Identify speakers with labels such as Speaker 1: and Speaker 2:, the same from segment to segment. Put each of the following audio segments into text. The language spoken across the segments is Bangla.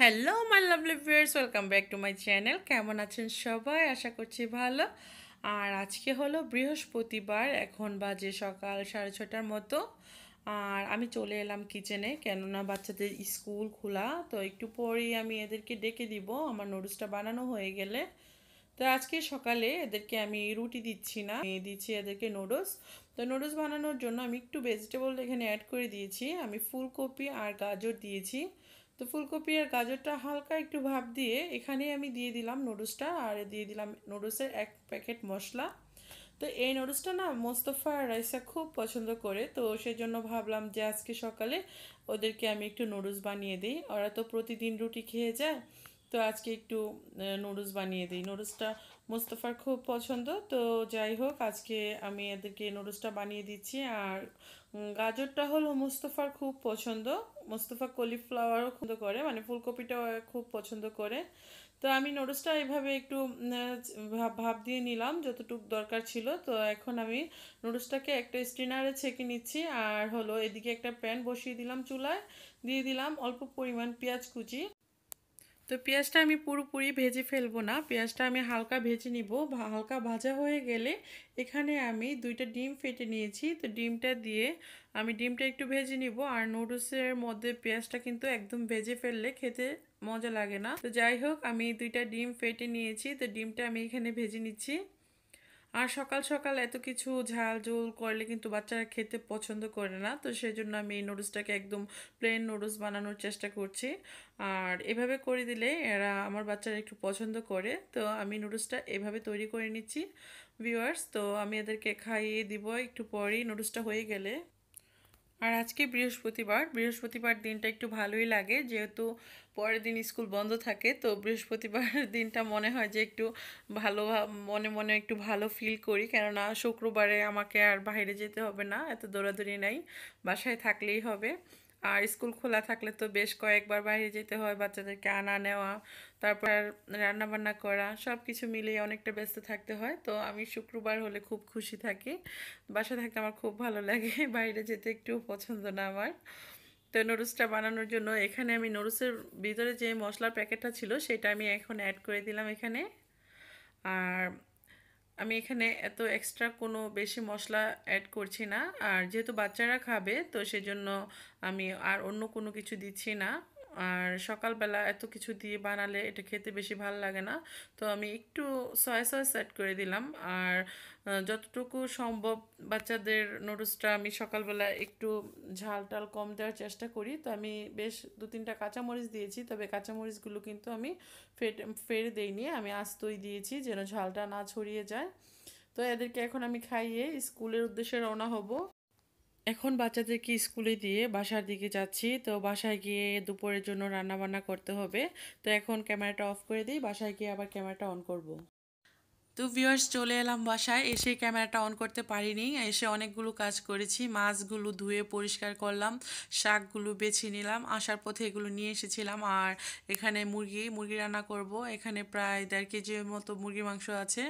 Speaker 1: Hello my lovely viewers, welcome back to my channel. কেমন আছেন সবাই? আশা করছি ভালো। আর আজকে হলো বৃহস্পতিবার, এখন বাজে সকাল 6:30টার মতো। আর আমি চলে এলাম কিচেনে, কেননা বাচ্চাদের স্কুল খোলা, তো একটু পরেই আমি এদেরকে ডেকে দিব আমার নুডলসটা বানানো হয়ে গেলে। তো আজকে সকালে এদেরকে আমি রুটি দিচ্ছি না, আমি দিচ্ছি এদেরকে নুডলস। তো নুডলস বানানোর জন্য আমি একটু ভেজিটেবল এখানে অ্যাড করে দিয়েছি, আমি ফুলকপি আর গাজর দিয়েছি। তো ফুলকপি আর গাজরটা হালকা একটু ভাপ দিয়ে এখানে আমি দিয়ে দিলাম নুডলসটা, আর দিয়ে দিলাম নুডলসের 1 প্যাকেট মশলা। তো এই নুডলসটা না মোস্তফা আর রাইসা খুব পছন্দ করে, তো সেই জন্য ভাবলাম যে আজকে সকালে ওদেরকে আমি একটু নুডলস বানিয়ে দিই। ওরা তো প্রতিদিন রুটি খেয়ে যায়, তো আজকে একটু নুডলস বানিয়ে দিই। নুডলসটা মোস্তফার খুব পছন্দ, তো যাই হোক আজকে আমি এদেরকে নুডলসটা বানিয়ে দিচ্ছি। আর গাজরটা হলো মোস্তফার খুব পছন্দ। মোস্তফা কলিফ্লাওয়ারও পছন্দ করে, মানে ফুলকপিটাও খুব পছন্দ করে। তো আমি নুডলসটা এইভাবে একটু ভাপ দিয়ে নিলাম যতটুকু দরকার ছিল। তো এখন আমি নুডলসটাকে একটা স্ট্রেনারে ছেঁকে নিচ্ছি। আর হলো এদিকে একটা প্যান বসিয়ে দিলাম চুলায়, দিয়ে দিলাম অল্প পরিমাণ পেঁয়াজ কুচি। তো পেঁয়াজটা আমি পুরোপুরি ভেজে ফেলবো না, পেঁয়াজটা আমি হালকা ভেজে নিব। হালকা ভাজা হয়ে গেলে এখানে আমি 2টা ডিম ফেটে নিয়েছি, তো ডিমটা দিয়ে আমি ডিমটা একটু ভেজে নিব। আর নুডলসের মধ্যে পেঁয়াজটা কিন্তু একদম ভেজে ফেললে খেতে মজা লাগে না। তো যাই হোক আমি 2টা ডিম ফেটে নিয়েছি, তো ডিমটা আমি এখানে ভেজে নিচ্ছি। আর সকাল সকাল এত কিছু ঝাল ঝোল করলে কিন্তু বাচ্চারা খেতে পছন্দ করে না, তো সেই জন্য আমি এই নুডলসটাকে একদম প্লেন নুডলস বানানোর চেষ্টা করছি। আর এভাবে করে দিলে এরা, আমার বাচ্চারা একটু পছন্দ করে, তো আমি নুডলসটা এভাবে তৈরি করে নিচ্ছি ভিউয়ার্স। তো আমি এদেরকে খাইয়ে দিব একটু পরেই নুডলসটা হয়ে গেলে। আর আজকে বৃহস্পতিবার, বৃহস্পতিবার দিনটা একটু ভালোই লাগে, যেহেতু পরের দিন স্কুল বন্ধ থাকে, তো বৃহস্পতিবার দিনটা মনে হয় যে একটু ভালো, মনে মনে একটু ভালো ফিল করি, কেননা শুক্রবারে আমাকে আর বাইরে যেতে হবে না, এত দৌড়াদৌড়ি নাই, বাসায় থাকলেই হবে। আর স্কুল খোলা থাকলে তো বেশ কয়েকবার বাইরে যেতে হয়, বাচ্চাদেরকে আনা নেওয়া, তারপর রান্না বান্না করা, সব কিছু মিলিয়ে অনেকটা ব্যস্ত থাকতে হয়। তো আমি শুক্রবার হলে খুব খুশি থাকি, বাসা থাকতে আমার খুব ভালো লাগে, বাইরে যেতে একটু পছন্দ না আমার। তো নুডলসটা বানানোর জন্য এখানে আমি নুডলসের ভিতরে যে মশলার প্যাকেটটা ছিল সেটা আমি এখন অ্যাড করে দিলাম এখানে। আর আমি এখানে এত এক্সট্রা কোনো বেশি মশলা অ্যাড করছি না, আর যেহেতু বাচ্চারা খাবে তো সেজন্য আমি আর অন্য কোনো কিছু দিচ্ছি না। আর সকালবেলা এত কিছু দিয়ে বানালে এটা খেতে বেশি ভালো লাগে না, তো আমি একটু সয়া সস অ্যাড করে দিলাম। আর যতটুকু সম্ভব বাচ্চাদের নুডলসটা আমি সকালবেলা একটু ঝাল টাল কম দেওয়ার চেষ্টা করি, তো আমি বেশ 2-3টা কাঁচামরিচ দিয়েছি, তবে কাঁচামরিচগুলো কিন্তু আমি ফেড়ে দেইনি, আমি আস্তই দিয়েছি যেন ঝালটা না ছড়িয়ে যায়। তো এদেরকে এখন আমি খাইয়ে স্কুলের উদ্দেশ্যে রওনা হব। এখন বাচ্চাদেরকে স্কুলে দিয়ে বাসার দিকে যাচ্ছি, তো বাসায় গিয়ে দুপুরের জন্য রান্না বান্না করতে হবে। তো এখন ক্যামেরাটা অফ করে দিই, বাসায় গিয়ে আবার ক্যামেরাটা অন করব। তো ভিউয়ার্স চলে এলাম বাসায়, এসে ক্যামেরাটা অন করতে পারিনি, এসে অনেকগুলো কাজ করেছি, মাছগুলো ধুয়ে পরিষ্কার করলাম, শাকগুলো বেছে নিলাম, আসার পথে এগুলো নিয়ে এসেছিলাম। আর এখানে মুরগি রান্না করব, এখানে প্রায় 1.5 কেজির মতো মুরগি মাংস আছে।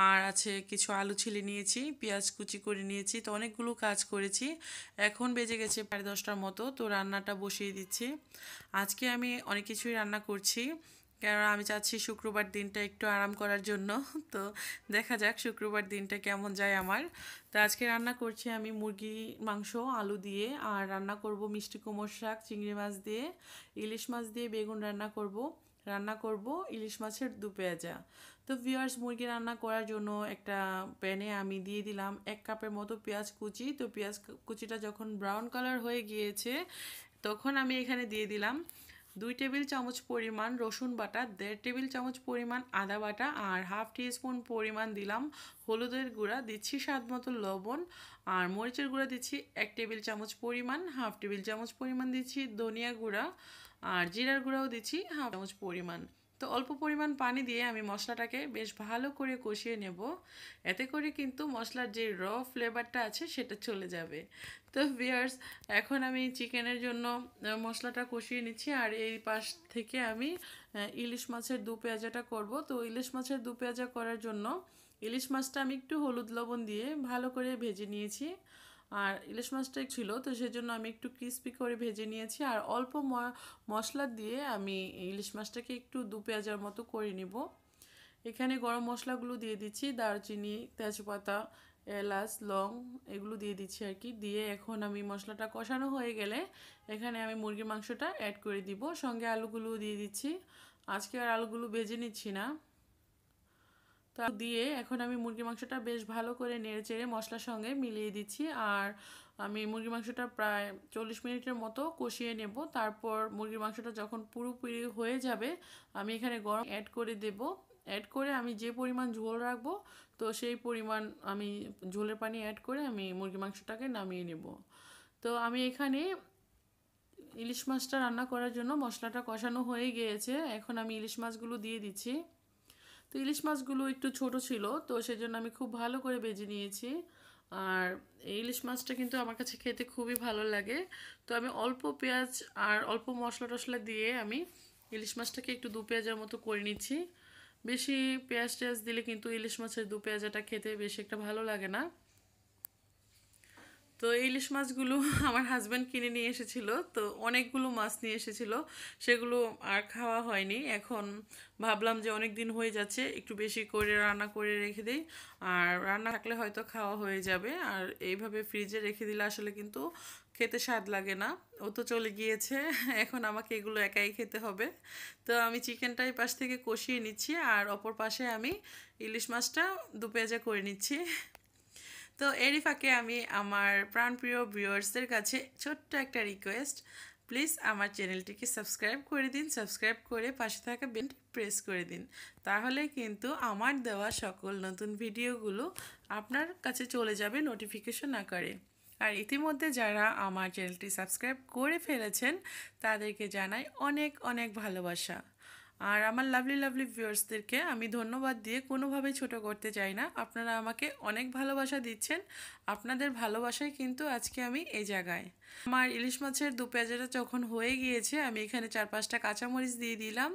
Speaker 1: আর আছে কিছু আলু ছিলে নিয়েছি, পেঁয়াজ কুচি করে নিয়েছি, তো অনেকগুলো কাজ করেছি। এখন বেজে গেছে 10:30টার মতো, তো রান্নাটা বসিয়ে দিচ্ছি। আজকে আমি অনেক কিছুই রান্না করছি, কেননা আমি চাচ্ছি শুক্রবার দিনটা একটু আরাম করার জন্য। তো দেখা যাক শুক্রবার দিনটা কেমন যায় আমার। তো আজকে রান্না করছি আমি মুরগি মাংস আলু দিয়ে, আর রান্না করব মিষ্টি কুমড় শাক চিংড়ি মাছ দিয়ে, ইলিশ মাছ দিয়ে বেগুন রান্না করব ইলিশ মাছের দু পেঁয়াজা। তো ভিউয়ার্স মুরগি রান্না করার জন্য একটা প্যানে আমি দিয়ে দিলাম 1 কাপের মতো পেঁয়াজ কুচি। তো পেঁয়াজ কুচিটা যখন ব্রাউন কালার হয়ে গিয়েছে তখন আমি এখানে দিয়ে দিলাম 2 টেবিল চামচ পরিমাণ রসুন বাটা, 1.5 টেবিল চামচ পরিমাণ আদা বাটা, আর হাফ 1 টি স্পুন পরিমাণ দিলাম হলুদের গুঁড়া, দিচ্ছি স্বাদ মতো লবণ, আর মরিচের গুঁড়া দিচ্ছি 1 টেবিল চামচ পরিমাণ, হাফ 1 টেবিল চামচ পরিমাণ দিচ্ছি ধনিয়া গুঁড়া, আর জিরার গুঁড়াও দিচ্ছি হাফ 1 চামচ পরিমাণ। তো অল্প পরিমাণ পানি দিয়ে আমি মশলাটাকে বেশ ভালো করে কষিয়ে নেব, এতে করে কিন্তু মশলার যে ফ্লেভারটা আছে সেটা চলে যাবে। তো ভিউয়ার্স এখন আমি চিকেনের জন্য মশলাটা কষিয়ে নিচ্ছি, আর এই পাশ থেকে আমি ইলিশ মাছের দু পেঁয়াজাটা করব। তো ইলিশ মাছের দু পেঁয়াজা করার জন্য ইলিশ মাছটা আমি একটু হলুদ লবণ দিয়ে ভালো করে ভেজে নিয়েছি। আর ইলিশ মাছটা ছিল, তো সেজন্য আমি একটু ক্রিস্পি করে ভেজে নিয়েছি। আর অল্প মশলা দিয়ে আমি ইলিশ মাছটাকে একটু দু পেঁয়াজের মতো করে নিব। এখানে গরম মশলাগুলো দিয়ে দিচ্ছি, দারচিনি, তেজপাতা, এলাচ, লং এগুলো দিয়ে দিচ্ছি আর কি। দিয়ে এখন আমি মশলাটা কষানো হয়ে গেলে এখানে আমি মুরগির মাংসটা অ্যাড করে দিব, সঙ্গে আলুগুলো দিয়ে দিচ্ছি। আজকে আর আলুগুলো ভেজে নিচ্ছি না। তা দিয়ে এখন আমি মুরগির মাংসটা বেশ ভালো করে নেড়ে চেড়ে মশলার সঙ্গে মিলিয়ে দিচ্ছি। আর আমি মুরগির মাংসটা প্রায় 40 মিনিটের মতো কষিয়ে নেব। তারপর মুরগির মাংসটা যখন পুরোপুরি হয়ে যাবে আমি এখানে গরম অ্যাড করে দেব। অ্যাড করে আমি যে পরিমাণ ঝোল রাখবো, তো সেই পরিমাণ আমি ঝোলের পানি অ্যাড করে আমি মুরগির মাংসটাকে নামিয়ে নেব। তো আমি এখানে ইলিশ মাছটা রান্না করার জন্য মশলাটা কষানো হয়ে গিয়েছে, এখন আমি ইলিশ মাছগুলো দিয়ে দিচ্ছি। তো ইলিশ মাছগুলো একটু ছোট ছিল, তো সেজন্য আমি খুব ভালো করে ভেজে নিয়েছি। আর এই ইলিশ মাছটা কিন্তু আমার কাছে খেতে খুবই ভালো লাগে। তো আমি অল্প পেঁয়াজ আর অল্প মশলা টশলা দিয়ে আমি ইলিশ মাছটাকে একটু দু পেঁয়াজের মতো করে নিচ্ছি। বেশি পেঁয়াজ টেয়াজ দিলে কিন্তু ইলিশ মাছের দু পেঁয়াজাটা খেতে বেশি একটা ভালো লাগে না। তো এই ইলিশ মাছগুলো আমার হাজব্যান্ড কিনে নিয়ে এসেছিল, তো অনেকগুলো মাছ নিয়ে এসেছিল, সেগুলো আর খাওয়া হয়নি। এখন ভাবলাম যে অনেক দিন হয়ে যাচ্ছে, একটু বেশি করে রান্না করে রেখে দিই, আর রান্না থাকলে হয়তো খাওয়া হয়ে যাবে। আর এইভাবে ফ্রিজে রেখে দিলে আসলে কিন্তু খেতে স্বাদ লাগে না। ও তো চলে গিয়েছে, এখন আমাকে এগুলো একাই খেতে হবে। তো আমি চিকেনটাই পাশ থেকে কষিয়ে নিচ্ছি, আর অপর পাশে আমি ইলিশ মাছটা দু পেঁয়াজা করে নিচ্ছি। তো এরই ফাঁকে আমি আমার প্রাণপ্রিয় ভিউয়ার্সদের কাছে ছোট্ট একটা রিকোয়েস্ট, প্লিজ আমার চ্যানেলটিকে সাবস্ক্রাইব করে দিন। সাবস্ক্রাইব করে পাশে থাকা বেলটি প্রেস করে দিন, তাহলে কিন্তু আমার দেওয়া সকল নতুন ভিডিওগুলো আপনার কাছে চলে যাবে নোটিফিকেশন আকারে। আর ইতিমধ্যে যারা আমার চ্যানেলটি সাবস্ক্রাইব করে ফেলেছেন তাদেরকে জানাই অনেক অনেক ভালোবাসা। আর আমার লাভলি লাভলি ভিউয়ার্সদেরকে আমি ধন্যবাদ দিয়ে কোনোভাবেই ছোট করতে চাই না। আপনারা আমাকে অনেক ভালোবাসা দিচ্ছেন, আপনাদের ভালোবাসায় কিন্তু আজকে আমি এই জায়গায়। আমার ইলিশ মাছের দু পেঁয়াজটা যখন হয়ে গিয়েছে আমি এখানে 4-5টা কাঁচামরিচ দিয়ে দিলাম।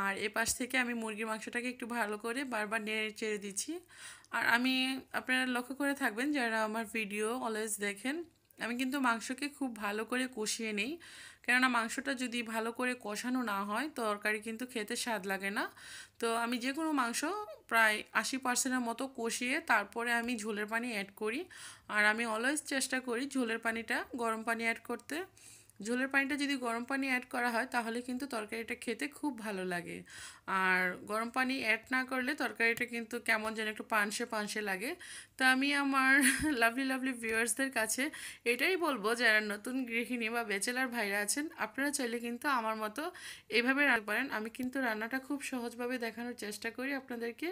Speaker 1: আর এপাশ থেকে আমি মুরগির মাংসটাকে একটু ভালো করে বারবার নেড়ে চেড়ে দিচ্ছি। আর আমি, আপনারা লক্ষ্য করে থাকবেন যারা আমার ভিডিও অলওয়েজ দেখেন, আমি কিন্তু মাংসকে খুব ভালো করে কষিয়ে নিই, কেননা মাংসটা যদি ভালো করে কষানো না হয় তরকারি কিন্তু খেতে স্বাদ লাগে না। তো আমি যে কোনো মাংস প্রায় 80%-এর মতো কষিয়ে তারপরে আমি ঝোলের পানি অ্যাড করি। আর আমি অলওয়েজ চেষ্টা করি ঝোলের পানিটা গরম পানি অ্যাড করতে। ঝোলের পানিটা যদি গরম পানি অ্যাড করা হয় তাহলে কিন্তু তরকারিটা খেতে খুব ভালো লাগে। আর গরম পানি অ্যাড না করলে তরকারিটা কিন্তু কেমন যেন একটু পানসে পানসে লাগে। তো আমি আমার লাভলি লাভলি ভিউয়ার্সদের কাছে এটাই বলবো, যারা নতুন গৃহিণী বা ব্যাচেলার ভাইরা আছেন আপনারা চাইলে কিন্তু আমার মতো এইভাবে রান্না পারেন। আমি কিন্তু রান্নাটা খুব সহজভাবে দেখানোর চেষ্টা করি আপনাদেরকে।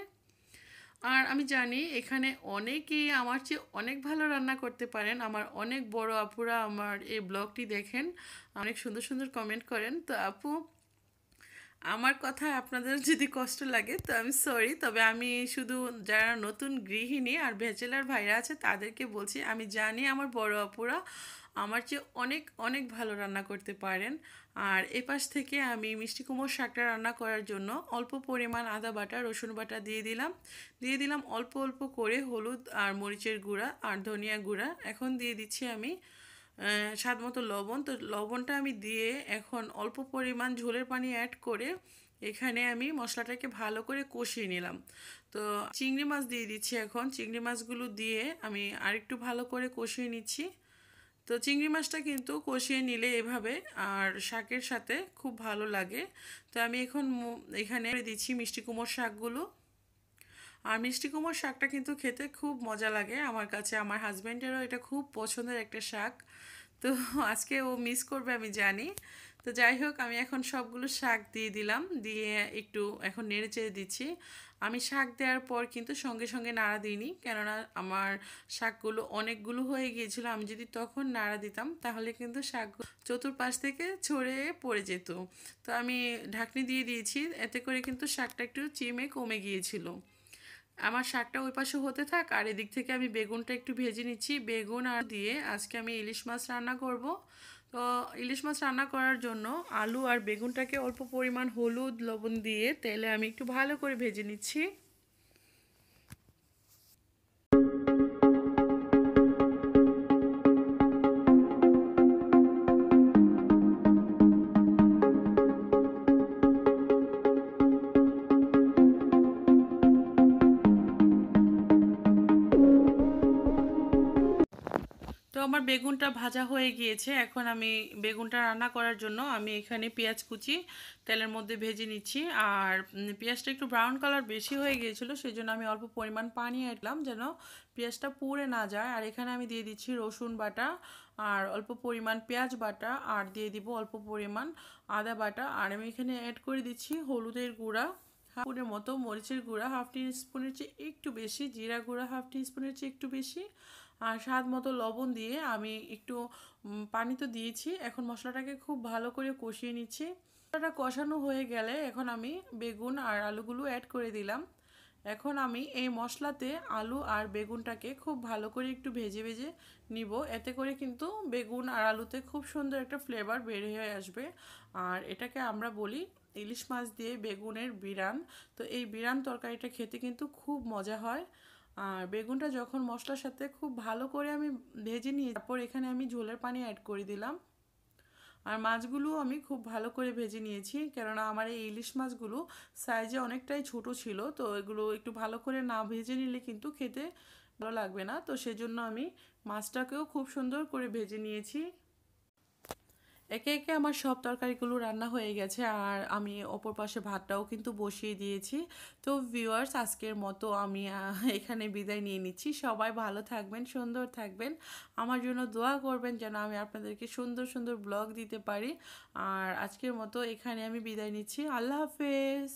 Speaker 1: আর আমি জানি এখানে অনেকেই আমার চেয়ে অনেক ভালো রান্না করতে পারেন। আমার অনেক বড় আপুরা আমার এই ব্লগটি দেখেন, অনেক সুন্দর সুন্দর কমেন্ট করেন। তো আপু, আমার কথা আপনাদের যদি কষ্ট লাগে তো আমি সরি, তবে আমি শুধু যারা নতুন গৃহিণী আর ব্যাচেলার ভাইরা আছে তাদেরকে বলছি, আমি জানি আমার বড় আপুরা আমার চেয়ে অনেক অনেক ভালো রান্না করতে পারেন। আর এপাশ থেকে আমি মিষ্টি কুমড়োর শাকটা রান্না করার জন্য অল্প পরিমাণ আদা বাটা, রসুন বাটা দিয়ে দিলাম অল্প অল্প করে হলুদ আর মরিচের গুঁড়া আর ধনিয়া গুঁড়া। এখন দিয়ে দিচ্ছি আমি স্বাদ মতো লবণ। তো লবণটা আমি দিয়ে এখন অল্প পরিমাণ ঝোলের পানি অ্যাড করে এখানে আমি মশলাটাকে ভালো করে কষিয়ে নিলাম। তো চিংড়ি মাছ দিয়ে দিচ্ছি, এখন চিংড়ি মাছগুলো দিয়ে আমি আরেকটু ভালো করে কষিয়ে নিচ্ছি। তো চিংড়ি মাছটা কিন্তু কষিয়ে নিলে এভাবে আর শাকের সাথে খুব ভালো লাগে। তো আমি এখন এখানে দিচ্ছি মিষ্টি কুমড়োর শাকগুলো। আর মিষ্টি কুমড়োর শাকটা কিন্তু খেতে খুব মজা লাগে আমার কাছে, আমার হাজব্যান্ডেরও এটা খুব পছন্দের একটা শাক। তো আজকে ও মিস করবে আমি জানি। তো যাই হোক, আমি এখন সবগুলো শাক দিয়ে দিলাম, দিয়ে একটু এখন নেড়ে চেড়ে দিচ্ছি। আমি শাক দেওয়ার পর কিন্তু সঙ্গে সঙ্গে নাড়া দিইনি, কেননা আমার শাকগুলো অনেকগুলো হয়ে গিয়েছিল। আমি যদি তখন নাড়া দিতাম তাহলে কিন্তু শাক চতুর্পাশ থেকে ছড়িয়ে পড়ে যেত। তো আমি ঢাকনি দিয়ে দিয়েছি, এতে করে কিন্তু শাকটা একটু চিমে কমে গিয়েছিল। আমার শাকটা ওই পাশে হতে থাক, আর এদিক থেকে আমি বেগুনটা একটু ভেজে নিচ্ছি। বেগুন আর দিয়ে আজকে আমি ইলিশ মাছ রান্না করব। তো ইলিশ মাছ রান্না করার জন্য আলু আর বেগুনটাকে অল্প পরিমাণ হলুদ লবণ দিয়ে তেলে আমি একটু ভালো করে ভেজে নিচ্ছি। আমার বেগুনটা ভাজা হয়ে গিয়েছে। এখন আমি বেগুনটা রান্না করার জন্য আমি এখানে পেঁয়াজ কুচি তেলের মধ্যে ভেজে নিচ্ছি। আর পেঁয়াজটা একটু ব্রাউন কালার বেশি হয়ে গিয়েছিল, সেই জন্য আমি অল্প পরিমাণ পানি অ্যাড করলাম যেন পেঁয়াজটা পুড়ে না যায়। আর এখানে আমি দিয়ে দিচ্ছি রসুন বাটা আর অল্প পরিমাণ পেঁয়াজ বাটা, আর দিয়ে দিব অল্প পরিমাণ আদা বাটা। আর আমি এখানে অ্যাড করে দিচ্ছি হলুদের গুঁড়া হাফ স্পুনের মতো, মরিচের গুঁড়া হাফ টি স্পুনের চেয়ে একটু বেশি, জিরা গুঁড়া হাফ টি স্পুনের চেয়ে একটু বেশি, আর স্বাদ মতো লবণ দিয়ে আমি একটু পানি তো দিয়েছি। এখন মশলাটাকে খুব ভালো করে কষিয়ে নিচ্ছি। মশলাটা কষানো হয়ে গেলে এখন আমি বেগুন আর আলুগুলো অ্যাড করে দিলাম। এখন আমি এই মশলাতে আলু আর বেগুনটাকে খুব ভালো করে একটু ভেজে ভেজে নিব। এতে করে কিন্তু বেগুন আর আলুতে খুব সুন্দর একটা ফ্লেভার বের হয়ে আসবে। আর এটাকে আমরা বলি ইলিশ মাছ দিয়ে বেগুনের বিরান। তো এই বিরান তরকারিটা খেতে কিন্তু খুব মজা হয়। আর বেগুনটা যখন মশলার সাথে খুব ভালো করে আমি ভেজে নিয়ে তারপর এখানে আমি ঝোলের পানি অ্যাড করে দিলাম। আর মাছগুলো আমি খুব ভালো করে ভেজে নিয়েছি, কেননা আমার এই ইলিশ মাছগুলো সাইজে অনেকটাই ছোট ছিল। তো এগুলো একটু ভালো করে না ভেজে নিলে কিন্তু খেতে ভালো লাগবে না। তো সেজন্য আমি মাছটাকেও খুব সুন্দর করে ভেজে নিয়েছি। একে একে আমার সব তরকারিগুলো রান্না হয়ে গেছে, আর আমি অপর পাশে ভাতটাও কিন্তু বসিয়ে দিয়েছি। তো ভিউয়ার্স, আজকের মতো আমি এখানে বিদায় নিয়ে নিচ্ছি। সবাই ভালো থাকবেন, সুন্দর থাকবেন, আমার জন্য দোয়া করবেন যেন আমি আপনাদেরকে সুন্দর সুন্দর ব্লগ দিতে পারি। আর আজকের মতো এখানে আমি বিদায় নিচ্ছি। আল্লাহ হাফেজ।